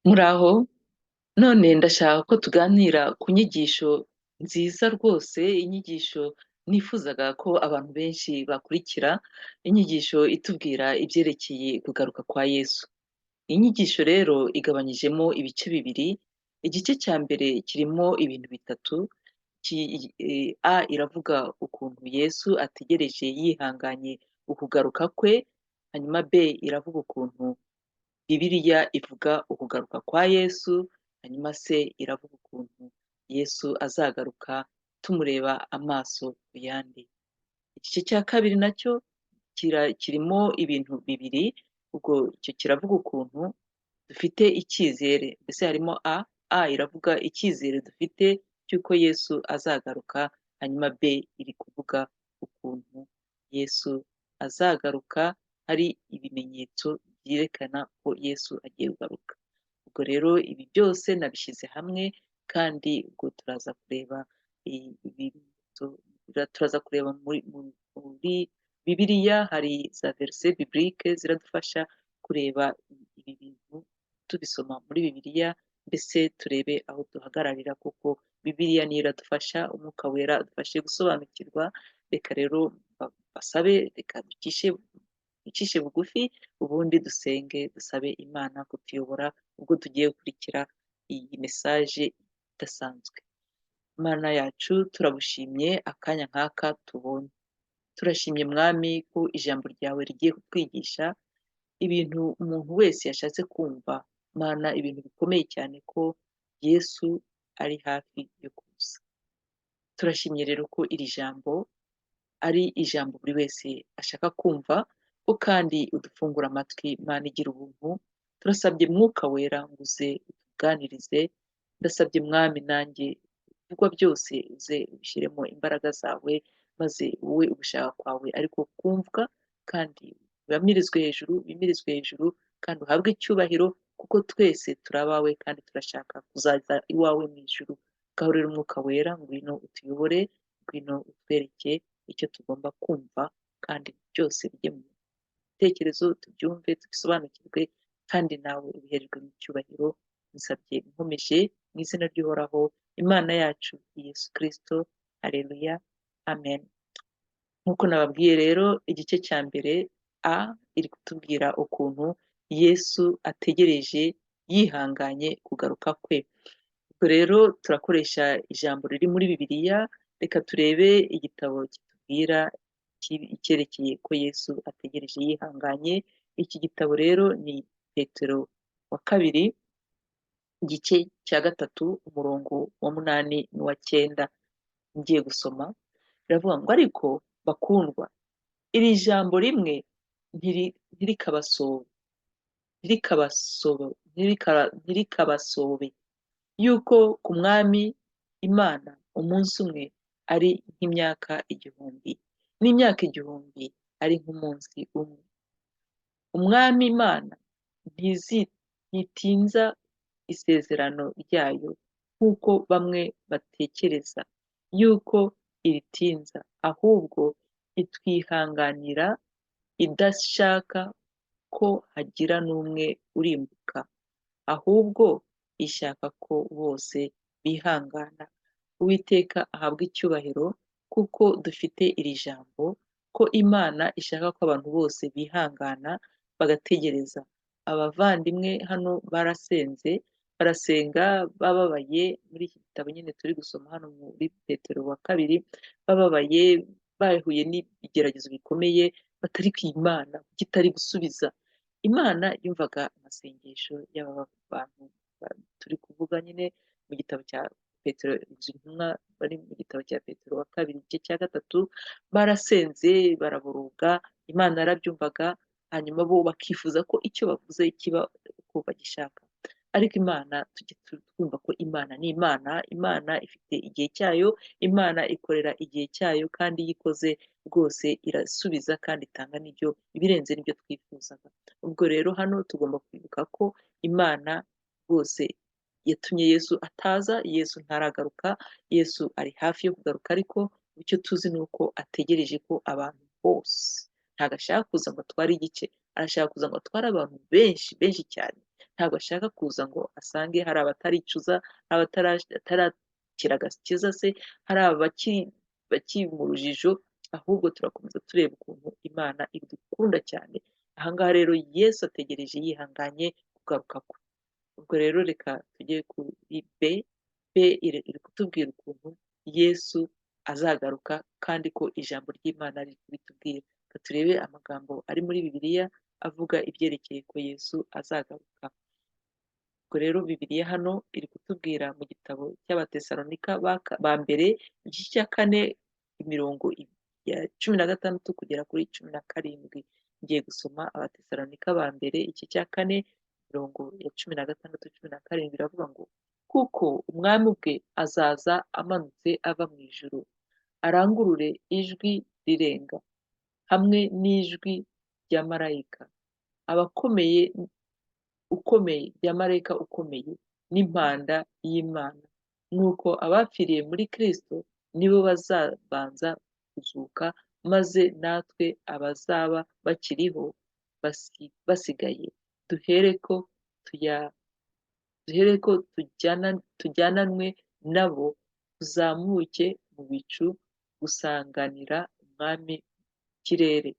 Muraho, none ndashaka ko tuganira ku nyigisho nziza rwose, inyigisho nifuzaga ko abantu benshi bakurikira, inyigisho itubwira ibyerekeye kugaruka kwa Yesu. Iyi nyigisho rero igabanyijemo ibice bibiri, igice cya mbere kirimo ibintu bitatu, A iravuga ukuntu Yesu ategereje yihanganye ukugaruka kwe, hanyuma B iravuga ukuntu Bibiliya ivuga ukugaruka kwa Yesu, hanyuma se iravuga ukuntu Yesu azagaruka tumureba amaso ku yandi. Igice cya kabiri nacyo kirimo ibintu bibiri, ubwo icyo kiravuga ukuntu dufite icyizere, mbese harimo A iravuga icyizere dufite cy'uko Yesu azagaruka, hanyuma B iri kuvuga ukuntu Yesu azagaruka, hari ibimenyetso byerekana ko Yesu agiye kugaruka. Ubwo rero ibi byose nabishyize hamwe, kandi ubwo turaza kureba ibimenyetso, turaza kureba muri Bibiliya hari za verse biblique ziradufasha kureba ibi bintu tubisoma muri Bibiliya, mbese turebe aho duhagararira, kuko Bibiliya niyo iradufasha, umwuka wera adufashe gusobanukirwa. Reka rero basabe, reka ducishe bugufi, ubundi dusenge dusabe Imana kutuyobora ubwo tugiye gukurikira iyi mesaje idasanzwe. Imana yacu turagushimye akanya nk'aka tubonye, turashimye mwami ko ijambo ryawe rigiye kutwigisha ibintu umuntu wese yashatse kumva. Mana, ibintu bikomeye cyane ko Yesu ari hafi yo kuza. Turashimye rero ko iri jambo ari ijambo buri wese ashaka kumva, ko kandi udufungura amatwi. Mana, igira ubuntu, turasabye mwuka wera ngo uze utuganirize. Ndasabye mwami, nanjye ibivugwa byose uze ubishyiremo imbaraga zawe, maze wowe ugushaka kwawe ariko kumvwa, kandi bimirizwe hejuru, kandi uhabwe icyubahiro, kuko twese turi abawe kandi turashaka kuzaza iwawe mu ijuru. Ngaho rero umwuka wera, ngwino utuyobore, ngwino utwereke icyo tugomba kumva, kandi byose bijye mu bitekerezo, tubyumve tubisobanukirwe, kandi nawe ubihererwe mu cyubahiro. Nsabye nkomeje mu izina ry'uhoraho Imana yacu Yesu Kristo. Haleluya, amen. Nk'uko nababwiye rero, igice cya mbere A iri kutubwira ukuntu Yesu ategereje yihanganye kugaruka kwe. Ubwo rero turakoresha ijambo riri muri Bibiliya. Reka turebe igitabo kitubwira icyerekeye ko Yesu ategereje yihanganye. Iki gitabo rero ni Petero wa kabiri, igice cya gatatu, umurongo wa munani n'uwa cyenda. Ngiye gusoma, biravuga ngo ariko bakundwa, iri jambo rimwe ntirikabasobe, yuko ku mwami Imana umunsi umwe ari nk'imyaka igihumbi, n'imyaka igihumbi ari nk'umunsi umwe. Umwami Imana ntitinza isezerano ryayo nk'uko bamwe batekereza yuko iritinza, ahubwo itwihanganira, idashaka ko hagira n'umwe urimbuka, ahubwo ishaka ko bose bihangana. Uwiteka ahabwe icyubahiro, kuko dufite iri jambo ko Imana ishaka ko abantu bose bihangana bagategereza. Abavandimwe hano barasenga bababaye, muri iki gitabo nyine turi gusoma hano muri Petero wa kabiri, bababaye, bahuye n'ibigeragezo bikomeye, batari ku Imana kitari gusubiza. Imana yumvaga amasengesho y'aba bantu turi kuvuga nyine mu gitabo cya Petero, intumwa bari mu gitabo cya Petero wa kabiri igice cya gatatu, barasenze baraboroga, Imana yarabyumvaga, hanyuma bo bakifuza ko icyo bavuze kiba uko bagishaka. Ariko Imana tujye twumva ko Imana ni Imana. Imana ifite igihe cyayo, Imana ikorera igihe cyayo, kandi iyo ikoze rwose irasubiza kandi itanga n'ibyo ibirenze n'ibyo twifuzaga. Ubwo rero hano tugomba kwibuka ko Imana rwose yatumye Yesu ataza. Yesu ntaragaruka, Yesu ari hafi yo kugaruka, ariko icyo tuzi ni uko ategereje ko abantu bose, ntabwo ashaka kuza ngo atware igice, arashaka kuza ngo atware abantu benshi benshi cyane, ntabwo ashaka kuza ngo asange hari abataricuza, hari abatarakira agakiza se, hari bakiri mu rujijo, ahubwo turakomeza tureba ukuntu Imana idukunda cyane. Aha ngaha rero Yesu ategereje yihanganye kugaruka kwe. Ubwo rero reka tujye kuri B. B iri kutubwira ukuntu Yesu azagaruka kandi ko ijambo ry'Imana riri kubitubwira. Reka turebe amagambo ari muri Bibiliya avuga ibyerekeye ko Yesu azagaruka. Ubwo rero Bibiliya hano iri kutubwira mu gitabo cy'Abatesalonika ba mbere, igice cya 4, imirongo ya 16 kugera kuri 17. Ngiye gusoma Abatesalonika ba mbere igice cya 4, imirongo ya 16, 17 biravuga ngo, kuko umwami ubwe azaza amanutse ava mu ijuru, arangurure ijwi rirenga, hamwe n'ijwi rya marayika ukomeye n'impanda y'Imana. Nuko abapfiriye muri Kristo nibo bazabanza kuzuka, maze natwe abazaba bakiriho basigaye duhereko tujyananwe nabo, tuzamuke mu bicu gusanganira umwami mu kirere.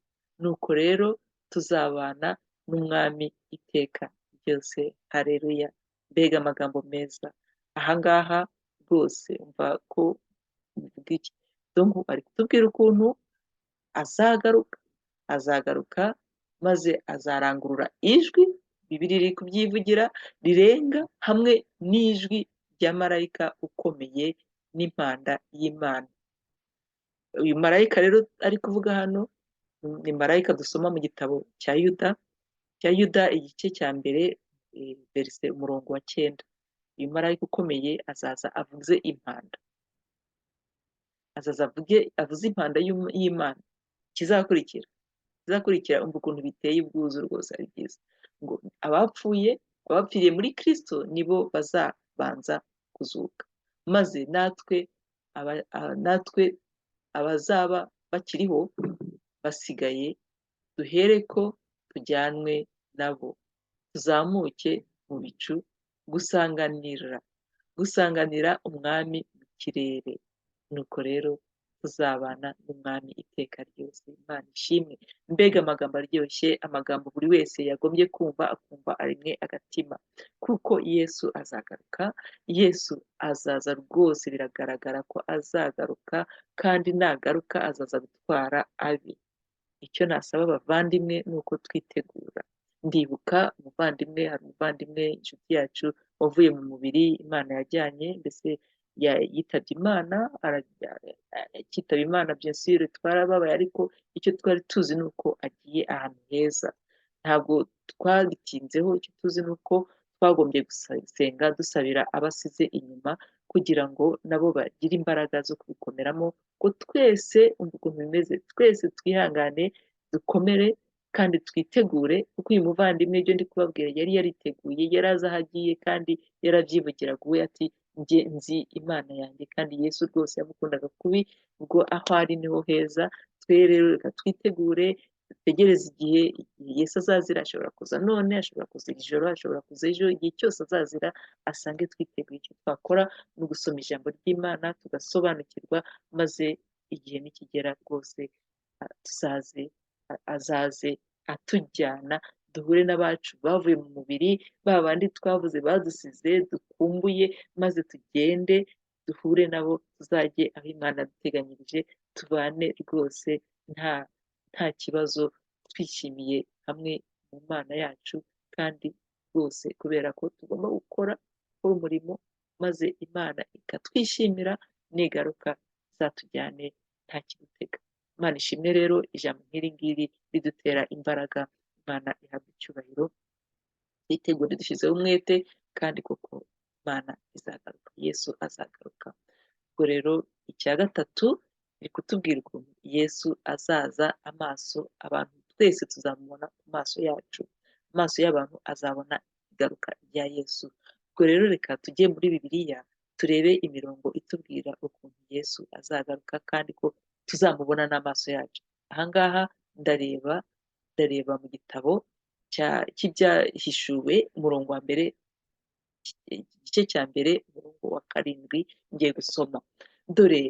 Nuko rero tuzabana n'umwami iteka ryose. Haleluya! Mbega amagambo meza! Aha ngaha rwose umva ko bivuga iki? Donc ari kutubwira ukuntu azagaruka maze azarangurura ijwi, Bibiliya iri kubyivugira, rirenga, hamwe n'ijwi rya marayika ukomeye n'impanda y'Imana. Uyu marayika rero ari kuvuga hano ni marayika dusoma mu gitabo cya Yuda igice cya mbere, verse umurongo wa 9. Uyu marayika ukomeye azaza avuze impanda, avuze impanda y'Imana. Kizakurikira umva ukuntu biteye ubwuzu rwose, ari byiza ngo abapfiriye muri Kristo nibo bazabanza kuzuka, maze natwe abazaba bakiriho basigaye duhereko tujyanwe nabo, tuzamuke mu bicu gusanganira umwami mu kirere. Nuko rero tuzabana n'umwami iteka ryose. Imana ishimwe! Mbega amagambo aryoshye, amagambo buri wese yagombye kumva, akumva arimwe agatima, kuko Yesu azagaruka. Yesu azaza rwose, biragaragara ko azagaruka, kandi nagaruka azaza gutwara abe. Icyo nasaba abavandimwe ni uko twitegura. Ndibuka hari umuvandimwe inshuti yacu wavuye mu mubiri, Imana yajyanye, mbese yitabye Imana, akitaba Imana bien sûr twarababaye, ariko icyo twari tuzi ni uko agiye ahantu heza. Ntabwo twabitinzeho, icyo tuzi ni uko twagombye gusenga dusabira abasize inyuma, kugira ngo nabo bagire imbaraga zo kubikomeramo, ko twese umva ukuntu bimeze, twese twihangane, dukomere kandi twitegure, kuko uyu muvandimwe ibyo ndi kubabwira yari yariteguye, yari azi aho agiye kandi yarabyivugiraga we ati njye nzi Imana yanjye, kandi Yesu rwose yamukundaga kubi, ubwo aho ari niho heza. Twe rero reka twitegure, dutegereze igihe Yesu azazira. Ashobora kuza none, ashobora kuza iri joro, ashobora kuza ejo, igihe cyose azazira asange twiteguye. Icyo twakora ni ugusoma ijambo ry'Imana tugasobanukirwa, maze igihe nikigera rwose azaze atujyana, duhure n'abacu bavuye mu mubiri, ba bandi twavuze badusize dukumbuye, maze tugende duhure nabo, tuzajye aho Imana yaduteganyirije, tubane rwose nta kibazo, twishimiye hamwe mu Mana yacu, kandi rwose kubera ko tugomba gukora umurimo, maze Imana ikatwishimira, nigaruka izatujyane nta kidutega. Imana ishimwe rero, ijambo nk'iri ngiri ridutera imbaraga. Imana ihabwa icyubahiro, twitegure dushyizeho umwete, kandi koko Imana izagaruka, Yesu azagaruka. Ubwo rero icya gatatu ni kutubwira ukuntu Yesu azaza, abantu twese tuzamubona ku maso yacu, amaso y'abantu azabona igaruka rya Yesu. Ubwo rero reka tujye muri Bibiliya turebe imirongo itubwira ukuntu Yesu azagaruka, kandi ko tuzamubona n'amaso yacu. Aha ngaha ndareba mu gitabo cy'ibyahishuwe umurongo wa mbere, igice cya mbere umurongo wa karindwi ngiye gusoma. Dore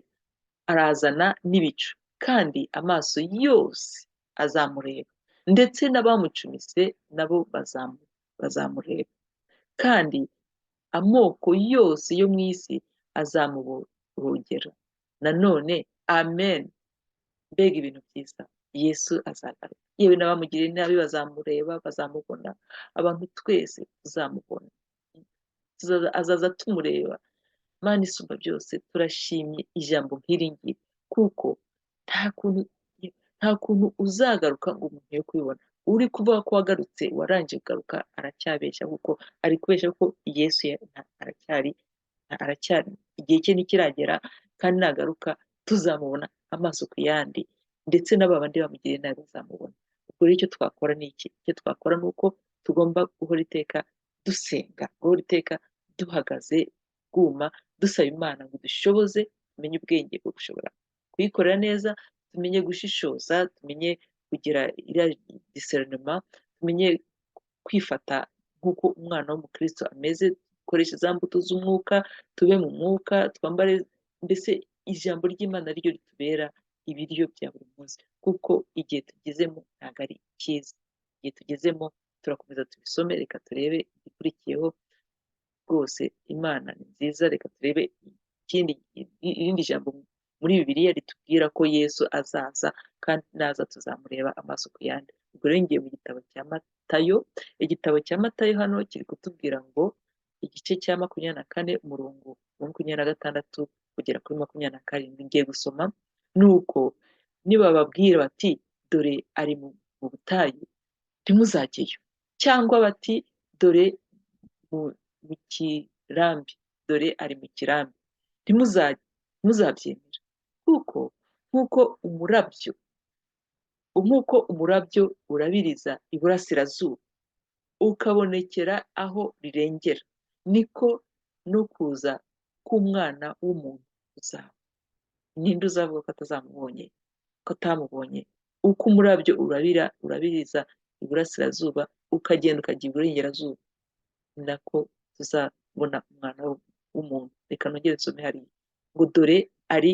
arazana n'ibicu, kandi amaso yose azamureba, ndetse n'abamucumise nabo bazamureba, kandi amoko yose yo mu isi azamubogera. Nanone amen. Mbega ibintu byiza! Yesu azagaruka, yewe n'abamugiriye nabi bazamureba, bazamubona. Abantu twese tuzamubona, azaza tumureba. Mana isumba byose, turashimye ijambo nk'iri ngiri, kuko nta kuntu nta kuntu uzagaruka ngo umuntu yo kubibona. Uri kuvuga ko wagarutse warangije kugaruka aracyabeshya, kuko ari kubeshya ko Yesu aracyari igihe cye ntikiragera, kandi nagaruka tuzamubona amaso ku yandi, ndetse n'aba bandi bamugiriye nabi bazamubona. Ubwo rero icyo twakora ni iki? Icyo twakora ni uko tugomba guhora iteka dusenga, guhora iteka duhagaze bwuma, dusaba Imana ngo dushoboze, tumenye ubwenge bwo gushobora kuyikorera neza, tumenye gushishoza, tumenye kugira iriya discernment, tumenye kwifata nk'uko umwana w'umukristo ameze, dukoreshe za mbuto z'umwuka, tube mu mwuka, twambare, mbese ijambo ry'Imana ryo ritubera ibiryo bya buri munsi, kuko igihe tugezemo ntabwo ari cyiza. Igihe tugezemo turakomeza tubisome, reka turebe igikurikiyeho. Rwose Imana ni nziza. Reka turebe irindi jambo muri Bibiliya ritubwira ko Yesu azaza, kandi naza tuzamureba amaso ku yandi. Ubwo rero ngiye mu gitabo cya Matayo. Igitabo cya Matayo hano kiri kutubwira ngo igice cya 24 umurongo wa 26 kugera kuri 27. Ngiye gusoma. Nuko nibababwira bati dore ari mu butayu, ntimuzajyeyo, cyangwa bati dore mu kirambi, dore ari mu kirambi, ntimuzabyemera, kuko nk'uko umurabyo urabiriza iburasirazuba ukabonekera aho rirengera, niko no kuza k'umwana w'umuntu kuzaba. Ninde uzavuga ko atazamubonye, ko atamubonye? Uko umurabyo urabiriza iburasirazuba ukagenda ukajya iburengerazuba, ni nako tuzabona umwana w'umuntu. Reka nongere nsome hariya ngo dore ari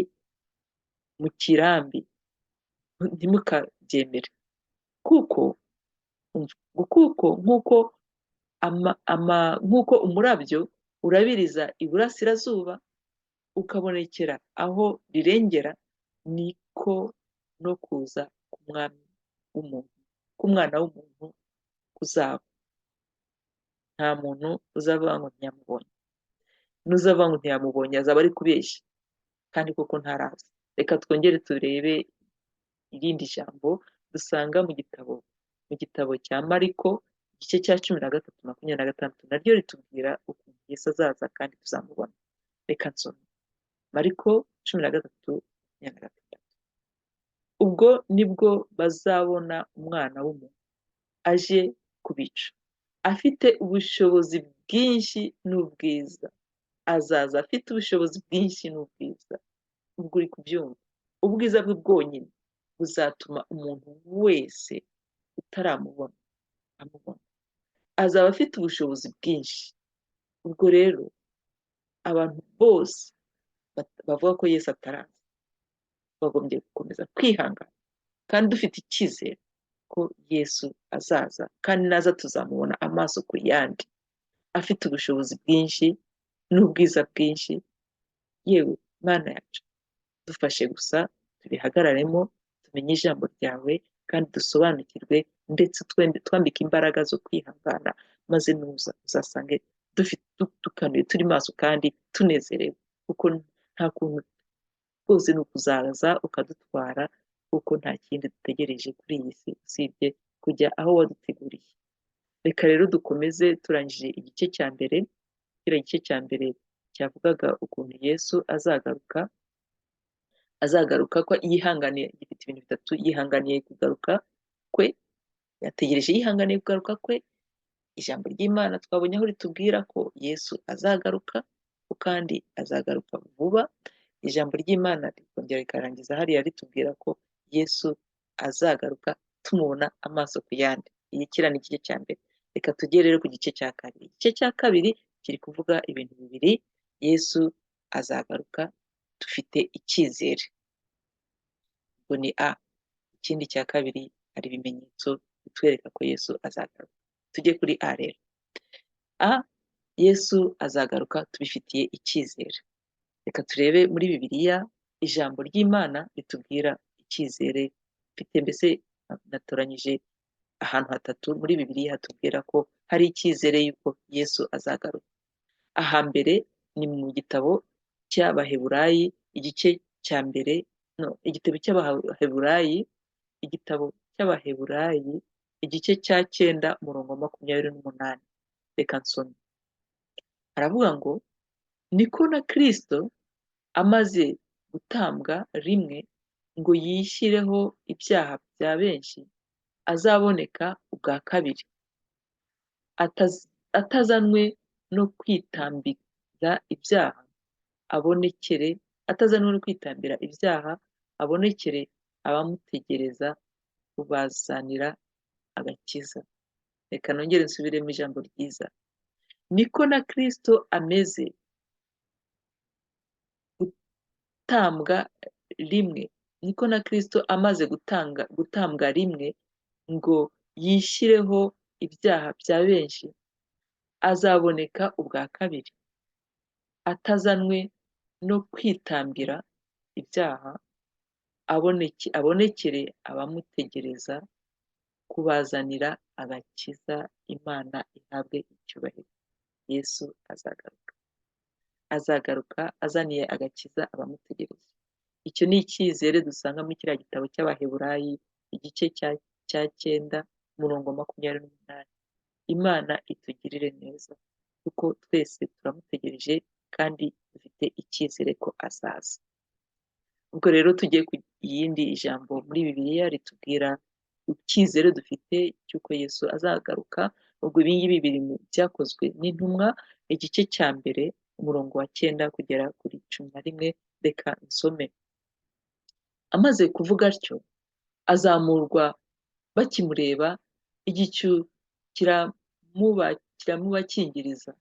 mu kirambi, ntimukabyemere, kuko nk'uko umurabyo urabiriza iburasirazuba ukabonekera aho rirengera, niko no kuza k'umwana w'umuntu kuzaba. Nta muntu uzavuga ngo ntiyamubonye. N'uzavuga ngo ntiyamubonye azaba ari kubeshya, kandi koko ntaraza. Reka twongere turebe irindi jambo dusanga mu gitabo cya Mariko, igice cya 13:26, naryo ritubwira ukuntu Yesu azaza kandi tuzamubona. Reka nsome Mariko 13:26. Ubwo nibwo bazabona umwana w'umuntu aje ku bicu, afite ubushobozi bwinshi n'ubwiza. Azaza afite ubushobozi bwinshi n'ubwiza. Ubwo uri kubyumva, ubwiza bwe bwonyine buzatuma umuntu wese utaramubona amubona. Azaba afite ubushobozi bwinshi. Ubwo rero abantu bose bavuga ko Yesu ataraza bagombye gukomeza kwihangana, kandi dufite icyizere ko Yesu azaza, kandi naza tuzamubona amaso ku yandi, afite ubushobozi bwinshi n'ubwiza bwinshi. Yewe Mana yacu, dufashe gusa tubihagararemo, tumenye ijambo ryawe, kandi dusobanukirwe, ndetse twambike imbaraga zo kwihangana, maze nuza uzasange dukanuye, turi maso kandi tunezerewe, kuko nta kuntu rwose ni ukuzaza ukadutwara, kuko nta kindi dutegereje kuri iyi si usibye kujya aho waduteguriye. Reka rero dukomeze turangije igice cya mbere. Kiriya gice cya mbere cyavugaga ukuntu Yesu azagaruka ko yihanganiye, gifite ibintu bitatu: yihanganiye kugaruka kwe, yategereje yihanganiye kugaruka kwe. Ijambo ry'Imana twabonye aho ritubwira ko Yesu azagaruka, kandi azagaruka vuba. Ijambo ry'Imana rikongera rikarangiza hariya ritubwira ko Yesu azagaruka tumubona amaso ku yandi. kiriya ni igice cya mbere. Reka tujye rero ku gice cya kabiri. Igice cya kabiri kiri kuvuga ibintu bibiri: Yesu azagaruka, dufite icyizere. Ubwo ni A. Ikindi cya kabiri, hari ibimenyetso bitwereka ko Yesu azagaruka. Tujye kuri A rero. A, Yesu azagaruka, tubifitiye icyizere. Reka turebe muri Bibiliya, ijambo ry'Imana ritubwira icyizere mfite. Mbese natoranyije ahantu hatatu muri Bibiliya hatubwira ko hari icyizere yuko Yesu azagaruka. Ahambere ni mu gitabo cy'Abaheburayi, igice cya mbere, igitabo cy'Abaheburayi, igitabo cy'Abaheburayi, igice cya 9 umurongo wa 28. Reka nsome. Aravuga ngo, niko na Kristo amaze gutambwa rimwe ngo yishyireho ibyaha bya benshi, azaboneka ubwa kabiri, atazanwe no kwitambira ibyaha, abonekere abamutegereza kubazanira agakiza. Reka nongere nsubiremo ijambo ryiza. Niko na Kristo ameze gutambwa rimwe, niko na Kristo amaze gutambwa rimwe ngo yishyireho ibyaha bya benshi, azaboneka ubwa kabiri, atazanwe no kwitambira ibyaha, abonekere abamutegereza kubazanira agakiza. Imana ihabwe icyubahiro. Yesu azagaruka azaniye agakiza abamutegereza. Icyo ni icyizere dusanga muri kiriya gitabo cy'Abaheburayi, igice cya 9 umurongo wa 28. Imana itugirire neza kuko twese turamutegereje kandi dufite icyizere ko azaza. Ubwo rero tugiye ku yindi ijambo muri Bibiliya ritubwira icyizere dufite cy'uko Yesu azagaruka. Ubwo ibi ngibi biri mu Byakozwe n'Intumwa, igice cya mbere umurongo wa 9 kugera kuri 11. Reka nsome. Amaze kuvuga atyo, azamurwa, bakimureba igicu kiramubakingiriza,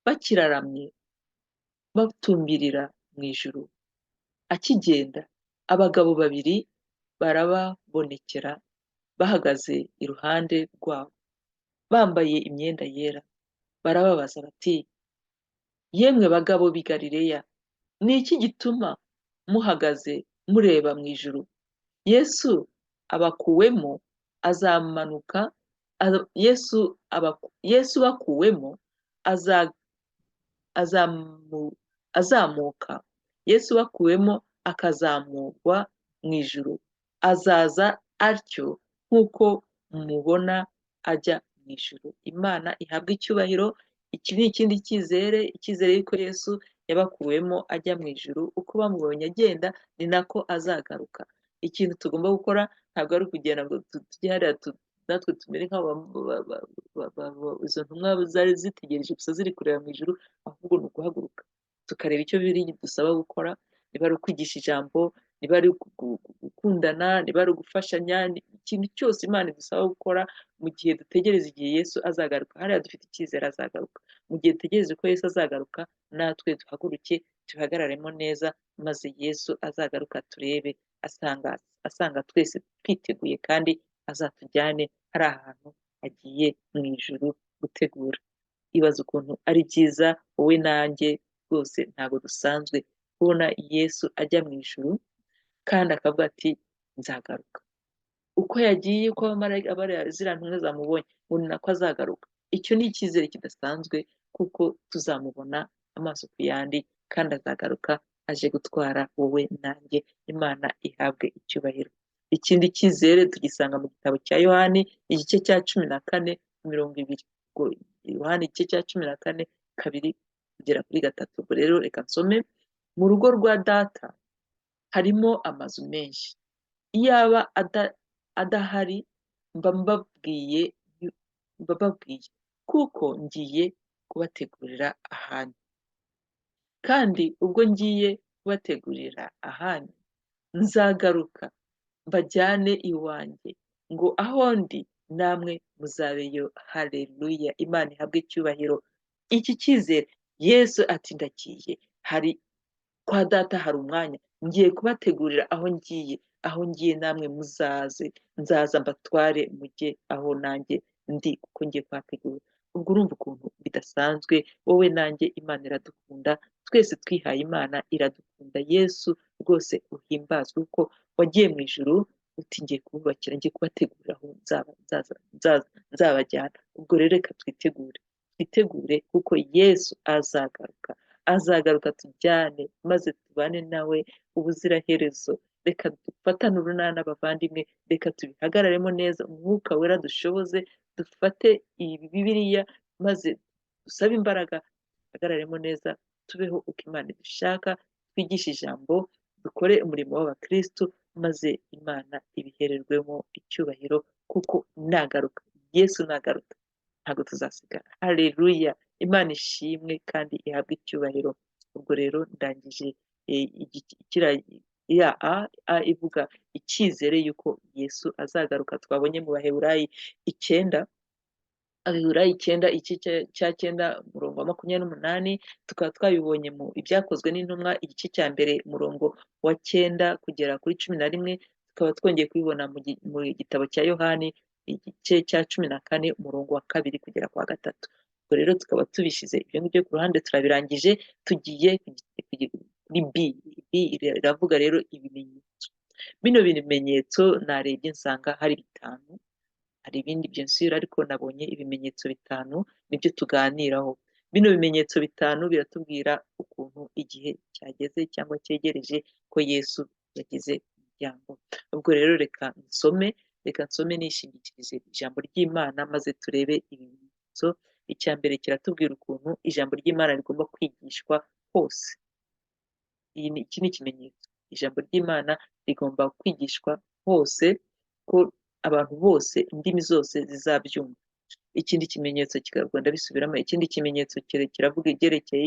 bakiraramye batumbirira mu ijuru. Akigenda, abagabo babiri barababonekera bahagaze iruhande rwabo, bambaye imyenda yera. Barababaza bati, yemwe bagabo b'i Galileya, ni iki gituma muhagaze mureba mu ijuru? Yesu abakuwemo azamanuka, Yesu bakuwemo azamuka, Yesu bakuwemo akazamurwa mu ijuru, azaza atyo nk'uko mubona ajya mu ijuru. Imana ihabwe icyubahiro. Iki ni ikindi cyizere, icyizere yuko Yesu yabakuwemo ajya mu ijuru. Uko bamubonye agenda ni nako azagaruka. Ikintu tugomba gukora ntabwo ari ukugenda ngo tujye hariya natwe tumere izo ntumwa zari zitegereje gusa ziri kureba mu ijuru, ahubwo ni uguhaguruka tukareba icyo biri dusaba gukora. Niba ari ukwigisha ijambo, niba ari gukundana, niba ari ugufashanya, ikintu cyose Imana idusaba gukora mu gihe dutegereza igihe Yesu azagaruka. Hariya dufite icyizere azagaruka. Mu gihe dutegereje ko Yesu azagaruka, natwe duhaguruke tuhagararemo neza, maze Yesu azagaruka turebe asanga twese twiteguye kandi azatujyane hari ahantu agiye mu ijuru gutegura. Ibaza ukuntu ari byiza, wowe nanjye rwose ntabwo dusanzwe kubona Yesu ajya mu ijuru kandi akavuga ati nzagaruka. Uko yagiye, uko ziriya ntumwa zamubonye, ngo ni nako azagaruka. Icyo ni icyizere kidasanzwe kuko tuzamubona amaso ku yandi kandi azagaruka aje gutwara wowe nanjye. Imana ihabwe icyubahiro. Ikindi cyizere tugisanga mu gitabo cya Yohani, igice cya 14 mirongo 2. Yohani igice cya 14 2 kugera kuri 3. Ubwo rero reka nsome. Mu rugo rwa data harimo amazu menshi. Iyaba adahari mba mbabwiye, kuko ngiye kubategurira ahanyu. Kandi ubwo ngiye kubategurira ahanyu, nzagaruka mbajyane iwanjye, ngo aho ndi namwe muzabeyo. Haleluya, Imana ihabwe icyubahiro. Iki cyizere, Yesu ati ndagiye, hari kwa data hari umwanya, ngiye kubategurira aho ngiye, aho ngiye namwe muzaze, nzaza mbatware mujye aho nanjye ndi, kuko ngiye kuhategura. Ubwo urumva ukuntu bidasanzwe, wowe nanjye Imana iradukunda, twese twihaye Imana iradukunda. Yesu rwose uhimbazwe kuko wagiye mu ijuru uti ngiye kububakira, ngiye kubategurira aho nzabajyana. Ubwo rero reka twitegure, twitegure kuko Yesu azagaruka, azagaruka tujyane maze tubane nawe ubuziraherezo. Reka dufatane urunana bavandimwe, reka tubihagararemo neza, umwuka wera dushoboze, dufate iyi bibiliya maze dusabe imbaraga, duhagararemo neza, tubeho uko Imana idushaka, twigishe ijambo, dukore umurimo w'abakristo, maze Imana ibihererwemo icyubahiro, kuko nagaruka, Yesu nagaruka ntabwo tuzasigara. Haleluya, Imana ishimwe kandi ihabwe icyubahiro. Ubwo rero ndangije ya a ivuga icyizere yuko Yesu azagaruka, twabonye mu Baheburayi 9, Abaheburayi 9 igice cya 9 umurongo wa 28, tukaba twabibonye mu ibyakozwe n'intumwa igice cya mbere umurongo wa 9 kugera kuri 11, tukaba twongeye kubibona mu gitabo cya Yohani igice cya 14 umurongo wa 2 kugera kwa 3. Ubwo rero tukaba tubishize ibyo ngibyo ku ruhande, turabirangije, tugiye kuri B. Iravuga rero ibimenyetso. Bino bimenyetso narebye nsanga hari 5, hari ibindi byensura, ariko nabonye ibimenyetso 5 nibyo tuganiraho. Bino bimenyetso 5 biratubwira ukuntu igihe cyageze cyangwa cyegereje ko Yesu yageze ku muryango. Ubwo rero reka nsome nishingikirije ijambo ry'Imana, maze turebe ibimenyetso. Icya mbere kiratubwira ukuntu ijambo ry'Imana rigomba kwigishwa hose. Iki ni ikimenyetso, ijambo ry'Imana rigomba kwigishwa hose, ko abantu bose, indimi zose zizabyumva. Ikindi kimenyetso kigenda bisubiramo, ikindi kimenyetso kiravuga ibyerekeye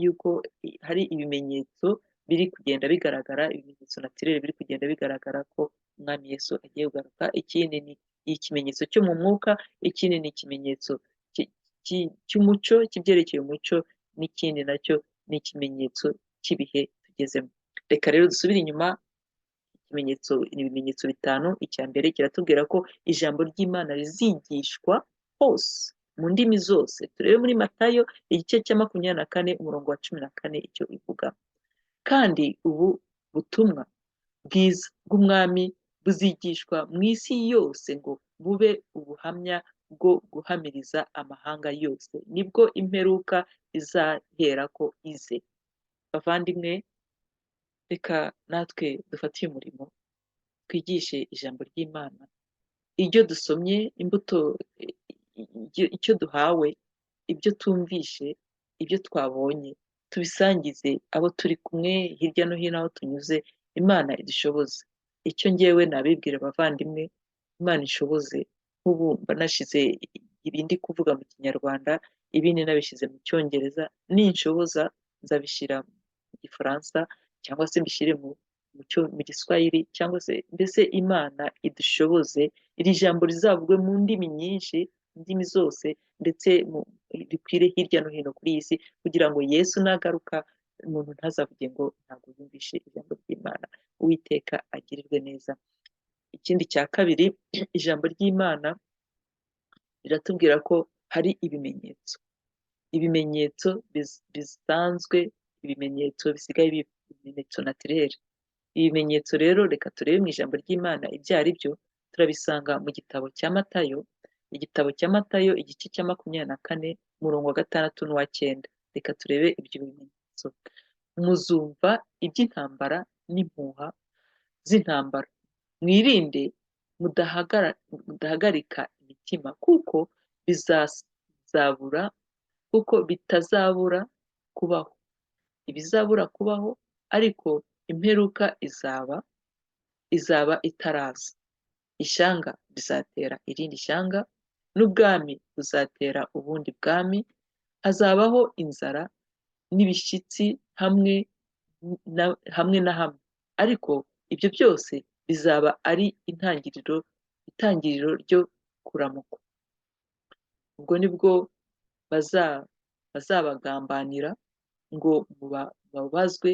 yuko hari ibimenyetso biri kugenda bigaragara, ibimenyetso naturere biri kugenda bigaragara ko umwami Yesu agiye kugaruka. Ikindi ni ikimenyetso cyo mu mwuka, ikindi ni ikimenyetso cy'umucyo, kibyerekeye umucyo, n'ikindi nacyo ni ikimenyetso cy'ibihe tugezemo. Reka rero dusubire inyuma. Ibimenyetso 5. Icya mbere kiratubwira ko ijambo ry'Imana rizigishwa hose mu ndimi zose. Turebe muri Matayo igice cya 24 umurongo wa 14 icyo ivuga. Kandi ubu butumwa bwiza bw'umwami buzigishwa mu isi yose ngo bube ubuhamya bwo guhamiriza amahanga yose, nibwo imperuka izaherako ize. Bavandimwe, reka natwe dufate uyu murimo, twigishe ijambo ry'Imana. Ibyo dusomye, imbuto, icyo duhawe, ibyo tumvishe, ibyo twabonye, tubisangize abo turi kumwe hirya no hino aho tunyuze. Imana idushoboze. Icyo ngewe nabibwira abavandimwe, Imana ishoboze. Nk'ubu mba nashize ibindi kuvuga mu Kinyarwanda, ibindi nabishyize mu Cyongereza, ninshoboza nzabishyira mu Gifaransa, cyangwa se mbishyire mu Giswahili, cyangwa se mbese Imana idushoboze, iri jambo rizavugwe mu ndimi nyinshi, indimi zose, ndetse rikwire hirya no hino kuri iyi si, kugira ngo Yesu nagaruka umuntu ntazavuge ngo ntabwo yumvishe ijambo ry'Imana. Uwiteka agirirwe neza. Ikindi cya kabiri, ijambo ry'Imana riratubwira ko hari ibimenyetso bisanzwe, ibimenyetso bisigaye ibimenyetso naturere. Ibimenyetso rero reka turebe mu ijambo ry'Imana ibyo ari byo. Turabisanga mu gitabo cya Matayo, igice cya 24 umurongo wa 6 n'uwa 9. Reka turebe ibyo bimenyetso. Muzumva iby'intambara n'impuha z'intambara, mwirinde mudahagarika imitima, kuko bitazabura kubaho. Ibizabura kubaho, ariko imperuka izaba itaraza. Ishyanga rizatera irindi shyanga, n'ubwami buzatera ubundi bwami. Hazabaho inzara n'ibishyitsi hamwe na hamwe, ariko ibyo byose bizaba ari itangiriro ryo kuramukwa. Ubwo nibwo bazabagambanira ngo mubabazwe,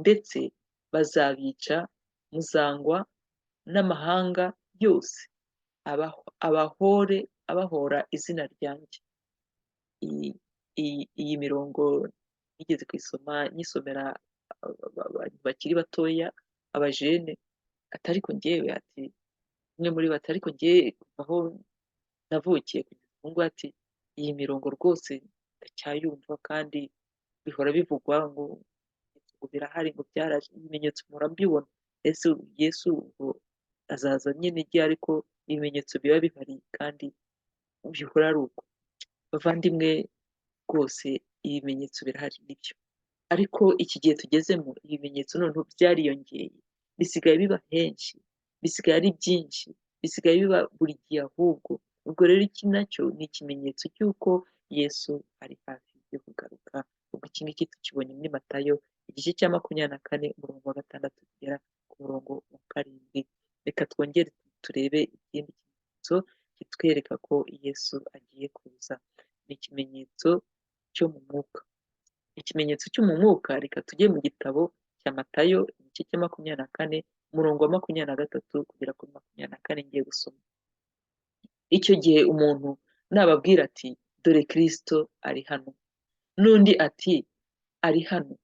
ndetse bazabica, muzangwa n'amahanga yose abahora izina ryanjye. Iyi mirongo nigeze kuyisoma nyisomera abantu bakiri batoya, abajene, atari ko njyewe, ati umwe muri bo ati ariko njyewe kuva aho navukiye kugeza ubu ngubu, ati iyi mirongo rwose ndacyayumva kandi bihora bivugwa ngo birahari, ngo byaraje, ibimenyetso mpora mbibona. ese Yesu ngo azaza nyine ryari? Ariko ibimenyetso biba bihari kandi bihora ari uko. Bavandimwe, rwose ibimenyetso birahari nibyo, ariko iki gihe tugezemo ibimenyetso noneho byariyongeye, bisigaye biba henshi, bisigaye ari byinshi, bisigaye biba buri gihe. ahubwo ubwo rero iki nacyo ni ikimenyetso cy'uko Yesu ari hafi yo kugaruka. ubwo iki ngiki tukibonye muri Matayo igice cya 24 umurongo wa 6 kugera ku murongo wa 7. Reka twongere turebe ikindi kimenyetso kitwereka ko Yesu agiye kuza. Ni ikimenyetso cyo mu mwuka. Ikimenyetso cyo mu mwuka, reka tujye mu gitabo cya Matayo igice cya 24 umurongo wa 23 kugera kuri 24 ngiye gusoma. Icyo gihe umuntu nababwira ati dore Kristo ari hano, n'undi ati ari hano,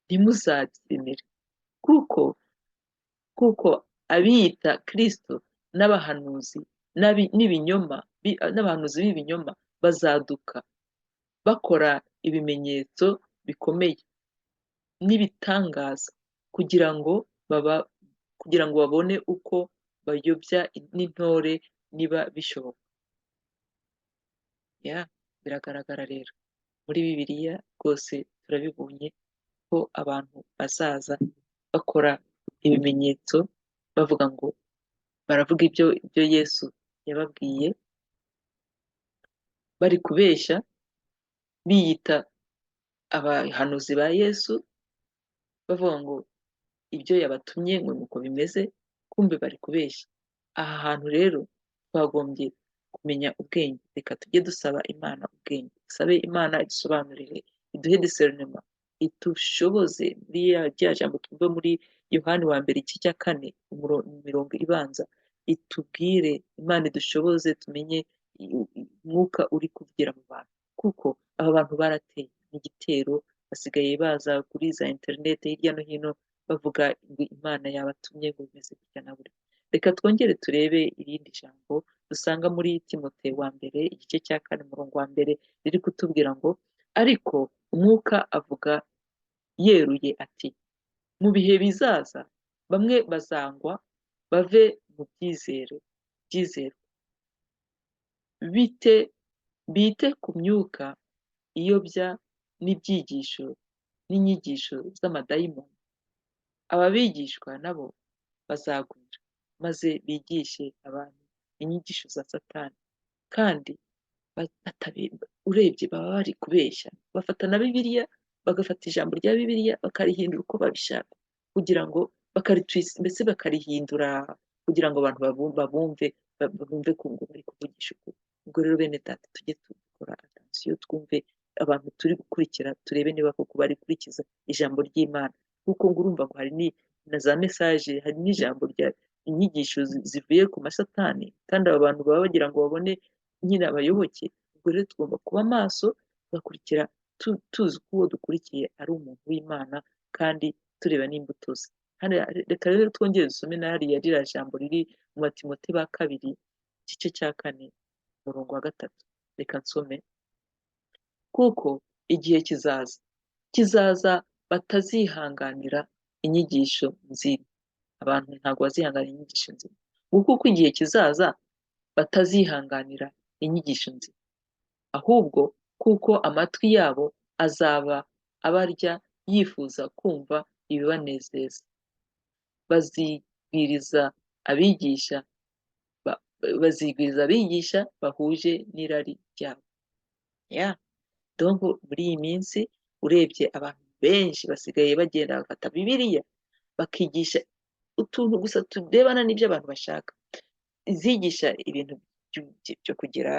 ntimuzabyemere, kuko abiyita Kristo n'abahanuzi b'ibinyoma bazaduka, bakora ibimenyetso bikomeye n'ibitangaza kugira ngo babone uko bayobya n'intore niba bishoboka. Biragaragara rero muri Bibiliya rwose turabibonye ko abantu bazaza bakora ibimenyetso bavuga ngo baravuga ibyo Yesu yababwiye, bari kubeshya, biyita abahanuzi ba Yesu, bavuga ngo ibyo yabatumye ngo nuko bimeze, kumbe bari kubeshya. Aha hantu rero twagombye kumenya ubwenge. Reka tujye dusaba Imana ubwenge, dusabe Imana idusobanurire, iduhe discernment, idushoboze muri rya jambo twumva muri Yohani wa mbere igice cya 4 imirongo ibanza, itubwire. Imana idushoboze tumenye umwuka uri kuvugira mu bantu, kuko aba bantu barateye n'igitero, basigaye baza kuri za internet hirya no hino bavuga ngo Imana yabatumye ngo bimeze gutya na buri. Reka twongere turebe irindi jambo dusanga muri Timote wa mbere igice cya 4 umurongo wa 1 riri kutubwira ngo ariko umwuka avuga yeruye ati mu bihe bizaza bamwe bazangwa bave mu byizerwa, bite ku myuka iyobya n'ibyigisho n'inyigisho z'amadayimoni. Ababigishwa nabo bazagwira, maze bigishe abantu inyigisho za Satani, kandi urebye baba bari kubeshya. Bafata na Bibiliya, bagafata ijambo rya Bibiliya bakarihindura uko babishaka, kugira ngo mbese bakarihindura kugira ngo abantu babumve ko ngo bari kuvugisha ukuri. Ubwo rero bene data, tujye dukora attention, twumve abantu turi gukurikira, turebe niba koko bari kurikiza ijambo ry'Imana, kuko ngo urumva ngo hari na za message, hari n'ijambo rya inyigisho zivuye ku masatani, kandi aba bantu baba bagira ngo babone nyine abayoboke. Ubwo rero tugomba kuba maso, tugakurikira tuzi ko uwo dukurikiye ari umuntu w'Imana, kandi tureba n'imbuto ze. Reka rero twongere dusome na hariya ririya jambo riri mu Batimote ba kabiri igice cya 4 umurongo wa 3. Reka nsome. Kuko igihe kizaza batazihanganira inyigisho nzima. Abantu ntabwo bazihanganira inyigisho nzima, kuko igihe kizaza batazihanganira inyigisho nzima, ahubwo kuko amatwi yabo azaba abarya yifuza kumva ibibanezeza, bazigwiriza abigisha bahuje n'irari ryabo. Donc muri iyi minsi urebye abantu benshi basigaye bagenda bafata Bibiliya bakigisha utuntu gusa turebana n'ibyo abantu bashaka, izigisha ibintu byo kugira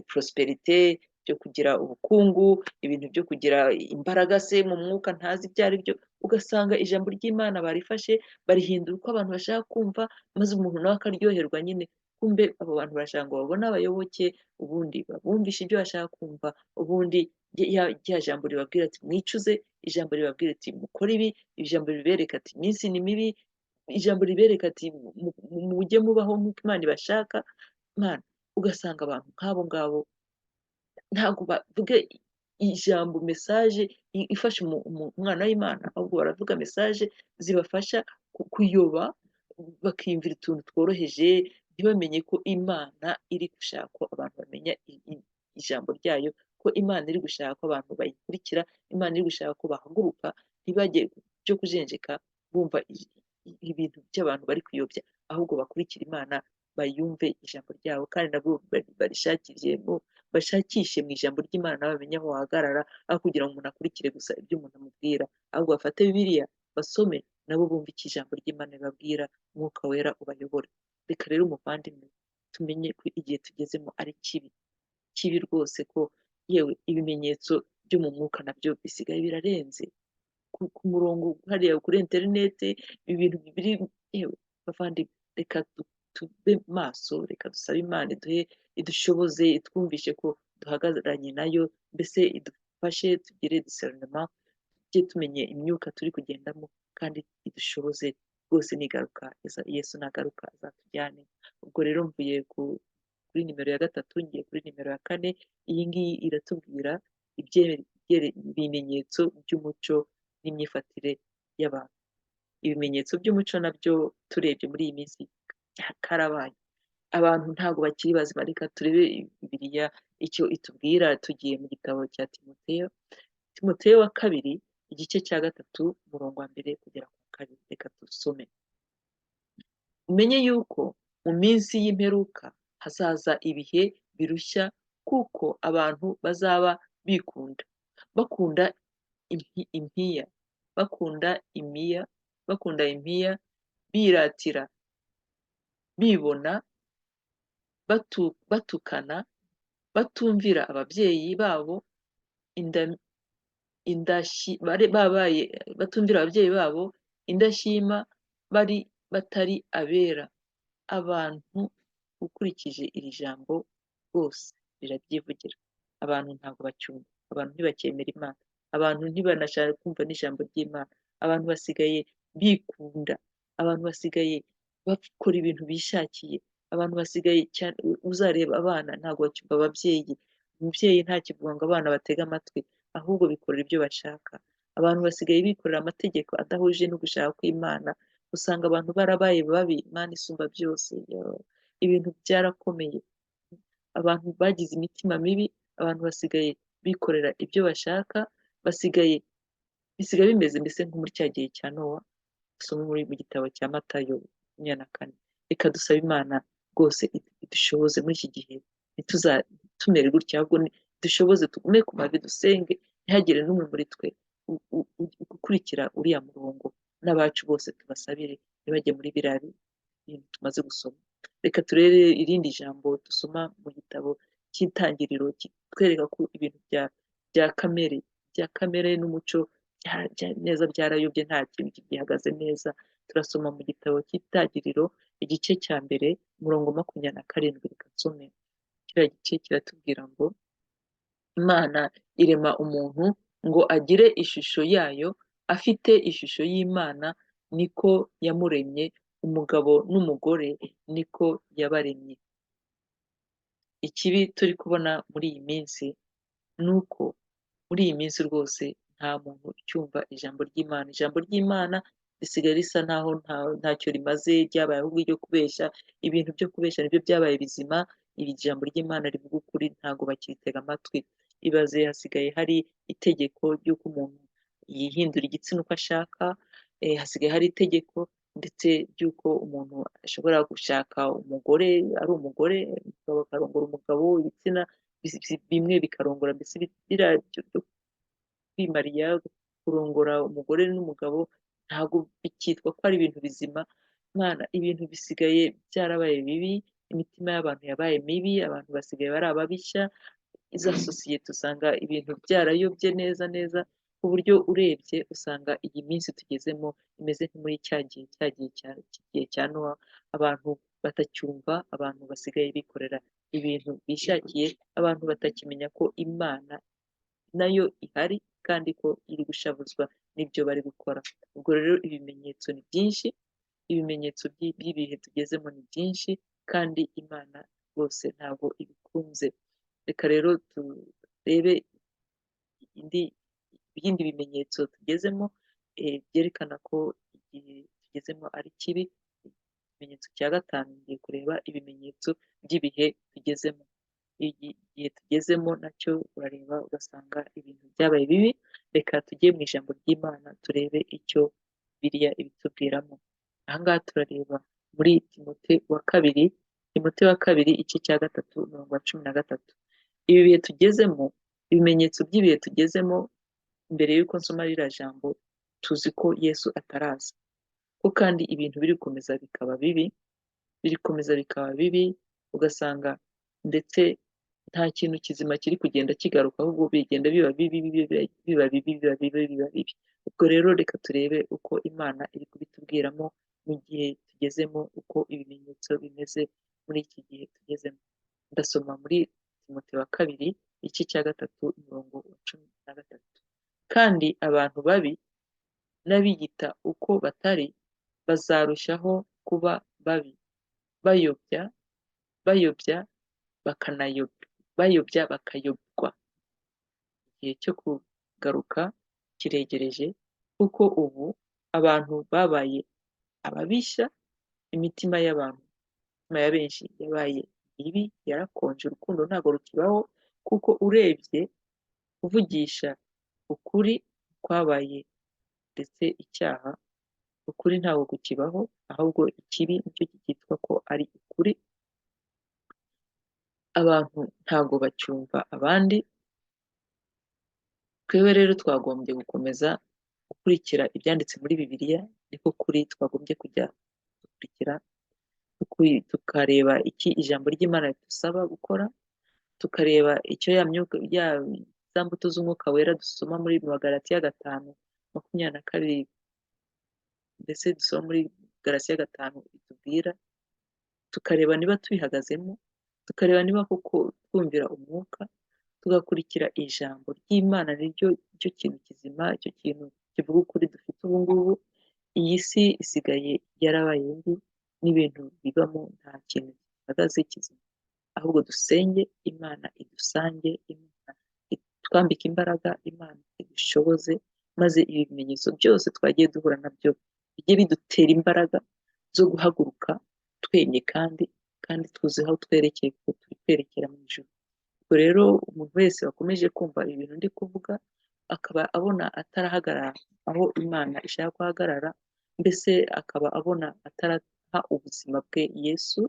prosperite, byo kugira ubukungu, ibintu byo kugira imbaraga se mu mwuka ntazi ibyo ari byo, ugasanga ijambo ry'Imana barifashe barihindura uko abantu bashaka kumva, maze umuntu nawe akaryoherwa nyine, kumbe abo bantu barashaka ngo babone abayoboke, ubundi babumvishe ibyo bashaka kumva, ubundi rya jambo ribabwira ati mwicuze, ijambo ribabwira ati mukore ibi, ijambo ribereka ati iminsi ni mibi, ijambo ribereka ati mujye mubaho nk'uko Imana ibashaka, Mana ugasanga abantu nk'abo ngabo ntabwo bavuga ijambo mesaje ifasha umwana w'Imana, ahubwo baravuga mesaje zibafasha kuyoba, bakiyumvira utuntu tworoheje, ntibamenye ko Imana iri gushaka ko abantu bamenya ijambo ryayo, ko Imana iri gushaka ko abantu bayikurikira, Imana iri gushaka ko bahaguruka, ntibajye byo kujenjeka bumva ibintu by'abantu bari kuyobya, ahubwo bakurikira Imana, bayumve ijambo ryabo kandi nabo barishakiremo, bashakishe mu ijambo ry'Imana bamenye aho bahagarara, aho kugira ngo umuntu akurikire gusa ibyo umuntu amubwira, ahubwo bafate Bibiliya basome nabo bumve icyo ijambo ry'Imana ribabwira, Umwuka Wera ubayobore. Reka rero muvandimwe tumenye ko igihe tugezemo ari kibi, kibi rwose, ko yewe ibimenyetso byo mu mwuka nabyo bisigaye birarenze, ku murongo hariya kuri interinete ibintu biri, yewe bavandimwe reka tube maso, reka dusabe Imana idushoboze, itwumvishe ko duhagararanye nayo, mbese idufashe tugire discernment, tujye tumenye imyuka turi kugendamo, kandi idushoboze rwose nigaruka, Yesu nagaruka azatujyane. Ubwo rero mvuye kuri nimero ya gatatu ngiye kuri nimero ya kane, iyi ngiyi iratubwira ibimenyetso by'umuco n'imyifatire y'abantu. Ibimenyetso by'umuco nabyo turebye muri iyi minsi karabaye, abantu ntabwo bakiri bazima. Reka turebe Bibiliya icyo itubwira, tugiye mu gitabo cya Timoteyo wa kabiri igice cya gatatu umurongo wa mbere kugera ku kabiri, reka dusome. Umenye yuko mu minsi y'imperuka hazaza ibihe birushya, kuko abantu bazaba bakunda impiya, bakunda impiya, biratira, bibona, batukana, batumvira ababyeyi babo, batumvira ababyeyi babo, indashima, batari abera. Abantu ukurikije iri jambo rwose rirabyivugira, abantu ntabwo bacyumva, abantu ntibacyemera Imana, abantu ntibanashaka kumva n'ijambo ry'Imana, abantu basigaye bikunda, abantu basigaye bakora ibintu bishakiye, abantu basigaye cyane, uzareba abana ntabwo bacyumva ababyeyi, umubyeyi ntakivuga ngo abana batege amatwi, ahubwo bikorera ibyo bashaka. Abantu basigaye bikorera amategeko adahuje no gushaka kw'Imana, usanga abantu barabaye babi, Imana isumba byose, ibintu byarakomeye, abantu bagize imitima mibi, abantu basigaye bikorera ibyo bashaka, bisigaye bimeze mbese nko muri cya gihe cya Nowa, dusoma mu gitabo cya Matayo 24. Reka dusabe Imana rwose idushoboze muri iki gihe, ntituzatumere gutya, ahubwo dushoboze tugume ku mavi dusenge, ntihagire n'umwe muri twe gukurikira uriya murongo, n'abacu bose tubasabire ntibajye muri biriya bintu tumaze gusoma. Reka turebe irindi jambo dusoma mu gitabo cy'Itangiriro, kitwereka ko ibintu bya kamere n'umuco neza byarayobye, nta kintu gihagaze neza. Turasoma mu gitabo cy'Itangiriro igice cya mbere umurongo 27, reka nsome. Kiriya gice kiratubwira ngo Imana irema umuntu ngo agire ishusho yayo, afite ishusho y'Imana niko yamuremye, umugabo n'umugore niko yabaremye. Ikibi turi kubona muri iyi minsi ni uko muri iyi minsi rwose nta muntu ucyumva ijambo ry'Imana, ijambo ry'Imana risigaye risa naho ntacyo rimaze, ryabaye ahubwo iryo kubeshya, ibintu byo kubeshya nibyo byabaye bizima, iri jambo ry'Imana rivuga ukuri ntabwo bakiritega amatwi. Ibaze hasigaye hari itegeko ry'uko umuntu yihindura igitsina uko ashaka, hasigaye hari itegeko ndetse ry'uko umuntu ashobora gushaka umugore ari umugore, umugabo akarongora umugabo, ibitsina bimwe bikarongora, mbese biriya byo kwimariya, kurongora umugore n'umugabo ntabwo bikitwa ko ari ibintu bizima. Imana, ibintu bisigaye byarabaye bibi, imitima y'abantu yabaye mibi, abantu basigaye bari ababishya, iza sosiyete usanga ibintu byarayobye neza neza, ku buryo urebye usanga iyi minsi tugezemo imeze nko muri cya gihe cya Nowa, abantu batacyumva, abantu basigaye bikorera ibintu bishakiye, abantu batakimenya ko Imana nayo ihari kandi ko iri gushavuzwa n'ibyo bari gukora. Ubwo rero ibimenyetso ni byinshi, ibimenyetso by'ibihe tugezemo ni byinshi, kandi Imana rwose ntabwo ibikunze. Reka rero turebe ibindi bimenyetso tugezemo byerekana ko igihe tugezemo ari kibi. Ikimenyetso cya gatanu, ngiye kureba ibimenyetso by'ibihe tugezemo. Igihe tugezemo nacyo urareba ugasanga ibintu byabaye bibi. Reka tujye mu ijambo ry'Imana turebe icyo Bibiliya ibitubwiramo. Aha ngaha turareba muri Timote wa kabiri igice cya gatatu umurongo wa 13. Ibi bihe tugezemo, ibimenyetso by'ibihe tugezemo, mbere y'uko nsoma ririya jambo, tuzi ko Yesu ataraza, ko kandi ibintu biri gukomeza bikaba bibi, ugasanga ndetse nta kintu kizima kiri kugenda kigaruka, ahubwo bigenda biba bibi biba bibi. Ubwo rero reka turebe uko Imana iri kubitubwiramo mu gihe tugezemo, uko ibimenyetso bimeze muri iki gihe tugezemo. Ndasoma muri Timote wa kabiri igice cya gatatu umurongo wa 13. Kandi abantu babi n'abiyita uko batari bazarushaho kuba babi, bayobya bakayobwa. Igihe cyo kugaruka kiregereje, kuko ubu abantu babaye ababishya, imitima ya benshi yabaye mibi, yarakonje, urukundo ntabwo rukibaho, kuko urebye kuvugisha ukuri kwabaye ndetse icyaha. Ukuri ntabwo kukibaho, ahubwo ikibi nicyo cyitwa ko ari ukuri. Abantu ntabwo bacyumva abandi. Twebwe rero twagombye gukomeza gukurikira ibyanditse muri Bibiliya, niko kuri twagombye kujya dukurikira, tukareba iki ijambo ry'Imana ridusaba gukora, tukareba icyo za mbuto z'umwuka wera dusoma muri Magalatiya 5:22, ndetse dusoma muri Galatiya 5 bitubwira, tukareba niba tubihagazemo, tukareba niba koko twumvira umwuka, tugakurikira ijambo ry'Imana, niryo kintu kizima, icyo kintu kivuga ukuri dufite ubu ngubu. Iyi si isigaye yarabaye mbi, n'ibintu bibamo nta kintu gihagaze kizima, ahubwo dusenge Imana idusange, Imana itwambike imbaraga, Imana idushoboze, maze ibi bimenyetso byose twagiye duhura nabyo bijye bidutera imbaraga zo guhaguruka twemye kandi tuzi aho twerekeye, kuko turi kwerekera mu ijuru. Ubwo rero umuntu wese wakomeje kumva ibintu ndi kuvuga, akaba abona atarahagarara aho Imana ishaka guhagarara, mbese akaba abona ataraha ubuzima bwe Yesu,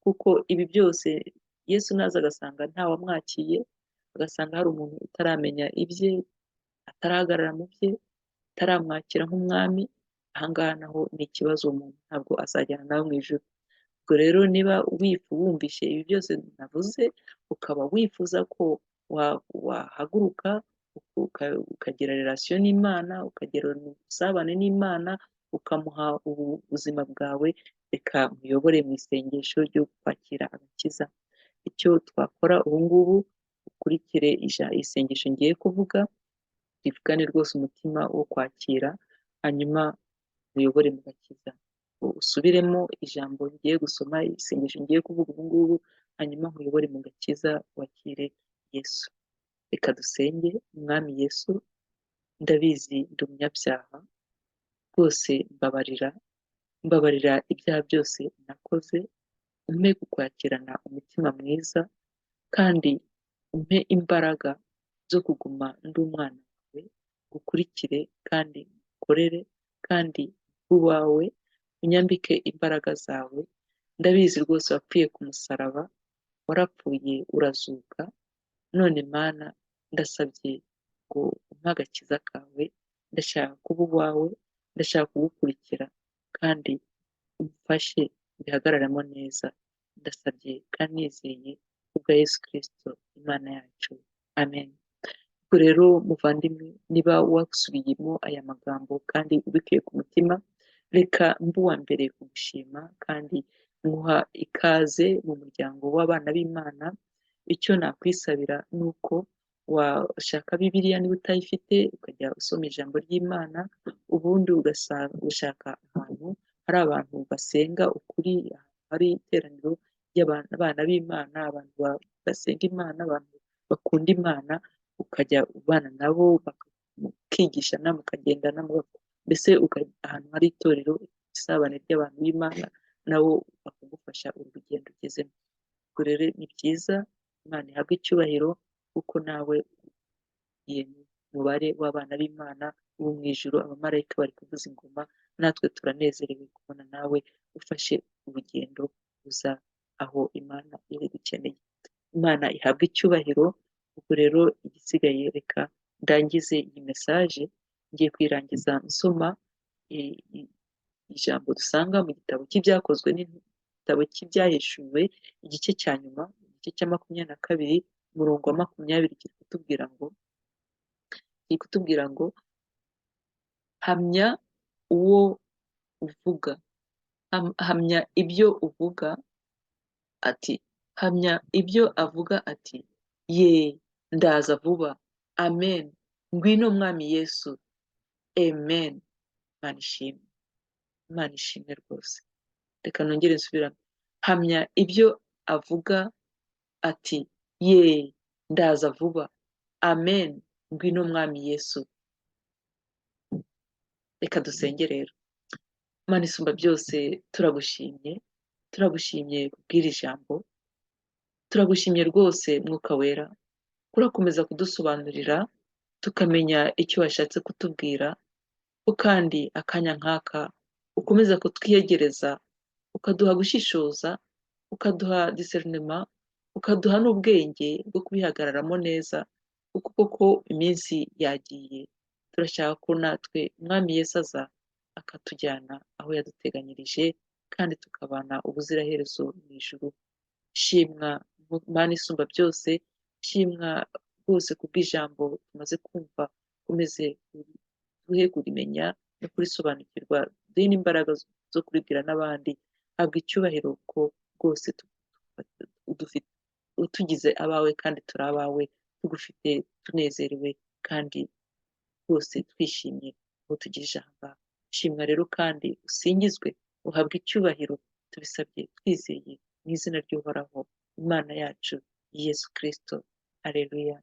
kuko ibi byose Yesu naza agasanga ntawamwakiye, agasanga hari umuntu utaramenya ibye, atarahagarara mu bye, ataramwakira nk'umwami, aha ngaha naho ni ikibazo, umuntu ntabwo azajyana nawe mu ijuru. Ubwo rero niba wumvishe ibi byose navuze, ukaba wifuza ko wahaguruka ukagira relation n'Imana, ukagira ubusabane n'Imana, ukamuha ubuzima bwawe, reka muyobore mu isengesho ryo kwakira agakiza. Icyo twakora ubu ngubu, ukurikire isengesho ngiye kuvuga, rivugane rwose umutima wo kwakira, hanyuma uyobore mu gakiza. Usubiremo ijambo ngiye gusoma, isengesho ngiye kuvuga ubu ngubu, hanyuma uyobore mu gakiza, wakire Yesu. Reka dusenge. Mwami Yesu, ndabizi ndi umunyabyaha, rwose mbabarira ibyaha byose nakoze, umpe kukwakirana umutima mwiza, kandi umpe imbaraga zo kuguma ndi umwana wawe, gukurikire kandi ukorere, kandi uwawe unyambike imbaraga zawe. Ndabizi rwose wapfuye ku musaraba, warapfuye urazuka, none Mana ndasabye ngo umpe agakiza kawe, ndashaka kuba uwawe, ndashaka kugukurikira, kandi umfashe mbihagararamo neza. ndasabye kandi nizeye kubwa Yesu Kristo Imana yacu, amen. Ubwo rero muvandimwe, niba wasubiyemo aya magambo kandi ubikuye ku mutima, reka mbe uwa mbere kugushima kandi nguha ikaze mu muryango w'abana b'Imana. Icyo nakwisabira ni uko washaka Bibiliya niba utayifite ukajya usoma ijambo ry'Imana, ubundi gushaka ahantu hari abantu basenga ukuri, hari iteraniro ry'abana b'Imana, abantu basenga Imana, abantu bakunda Imana, ukajya ubana nabo mukigishana, mukagendana, mbese ahantu hari itorero, isabane ry'abantu b'Imana, nabo bakagufasha urugendo ugezemo. Ubwo rero ni byiza, Imana ihabwe icyubahiro kuko nawe ugiye mu mubare w'abana b'Imana bo mu ijuru, abamarayika bari kuvuza ingoma, natwe turanezerewe kubona nawe ufashe urugendo uza aho Imana iri gukeneye. Imana ihabwe icyubahiro. Ubwo rero igisigaye reka ndangize iyi mesaje, ngiye kuyirangiza nsoma ijambo dusanga mu gitabo cy'ibyakozwe n'igitabo cy'ibyahishuwe, igice cya nyuma, igice cya 22, umurongo wa 20, kiri kutubwira ngo hamya uwo uvuga, hamya ibyo uvuga ati, hamya ibyo avuga ati, ye ndaza vuba, amen, ngwino mwami Yesu, amen. Imana ishimwe, Imana ishimwe rwose. Reka nongere nsubiramo, hamya ibyo avuga ati, ye ndaza vuba, amen, ngwino mwami Yesu. Reka dusenge rero. Imana isumba byose, turagushimye kubw'iri jambo, turagushimye rwose Mwuka Wera, urakomeza kudusobanurira tukamenya icyo washatse kutubwira, ko kandi akanya nk'aka ukomeza kutwiyegereza, ukaduha gushishoza, ukaduha discernment, ukaduha n'ubwenge bwo kubihagararamo neza, kuko koko iminsi yagiye. Turashaka ko natwe Umwami Yesu aza akatujyana aho yaduteganyirije, kandi tukabana ubuziraherezo mu ijuru. Shimwa Mana isumba byose, shimwa rwose kubw'ijambo tumaze kumva, ukomeze duhe kurimenya no kurisobanukirwa, duhe n'imbaraga zo kuribwira n'abandi. Habwa icyubahiro ko rwose tugize abawe kandi turi abawe, tugufite tunezerewe kandi rwose twishimye aho tugejeje aha ngaha. Shimwa rero kandi usingizwe, uhabwe icyubahiro, tubisabye twizeye mu izina ry'Uhoraho Imana yacu Yesu Kristo. Haleluya.